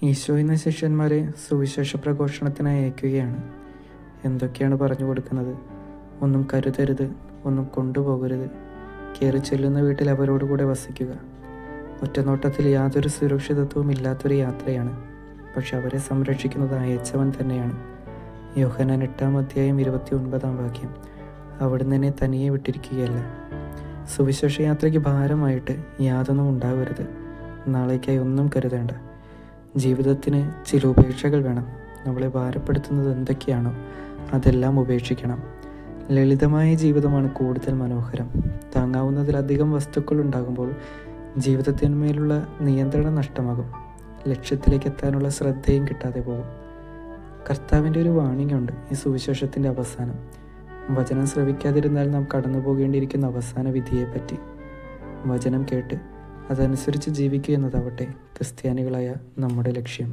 ഈശോ ഇന്ന് ശിഷ്യന്മാരെ സുവിശേഷ പ്രഘോഷണത്തിനായി അയക്കുകയാണ്. എന്തൊക്കെയാണ് പറഞ്ഞു കൊടുക്കുന്നത്? ഒന്നും കരുതരുത്, ഒന്നും കൊണ്ടുപോകരുത്, കയറി ചെല്ലുന്ന വീട്ടിൽ അവരോടുകൂടെ വസിക്കുക. ഒറ്റനോട്ടത്തിൽ യാതൊരു സുരക്ഷിതത്വവും ഇല്ലാത്തൊരു യാത്രയാണ്. പക്ഷെ അവരെ സംരക്ഷിക്കുന്നത് അയച്ചവൻ തന്നെയാണ്. യോഹന്നാൻ 8:29 അവിടുന്ന് എന്നെ തനിയെ വിട്ടിരിക്കുകയല്ല. സുവിശേഷ യാത്രയ്ക്ക് ഭാരമായിട്ട് യാതൊന്നും ഉണ്ടാവരുത്. നാളേക്കായി ഒന്നും കരുതേണ്ട. ജീവിതത്തിന് ചില ഉപേക്ഷകൾ വേണം. നമ്മളെ ഭാരപ്പെടുത്തുന്നത് എന്തൊക്കെയാണോ അതെല്ലാം ഉപേക്ഷിക്കണം. ലളിതമായ ജീവിതമാണ് കൂടുതൽ മനോഹരം. താങ്ങാവുന്നതിലധികം വസ്തുക്കൾ ഉണ്ടാകുമ്പോൾ ജീവിതത്തിന്മേലുള്ള നിയന്ത്രണം നഷ്ടമാകും. ലക്ഷ്യത്തിലേക്ക് എത്താനുള്ള ശ്രദ്ധയും കിട്ടാതെ പോകും. കർത്താവിൻ്റെ ഒരു വാണിംഗ് ഉണ്ട് ഈ സുവിശേഷത്തിൻ്റെ അവസാനം. വചനം ശ്രവിക്കാതിരുന്നാൽ നാം കടന്നു പോകേണ്ടിയിരിക്കുന്ന അവസാന വിധിയെപ്പറ്റി. വചനം കേട്ട് അതനുസരിച്ച് ജീവിക്കുക എന്നതാവട്ടെ ക്രിസ്ത്യാനികളായ നമ്മുടെ ലക്ഷ്യം.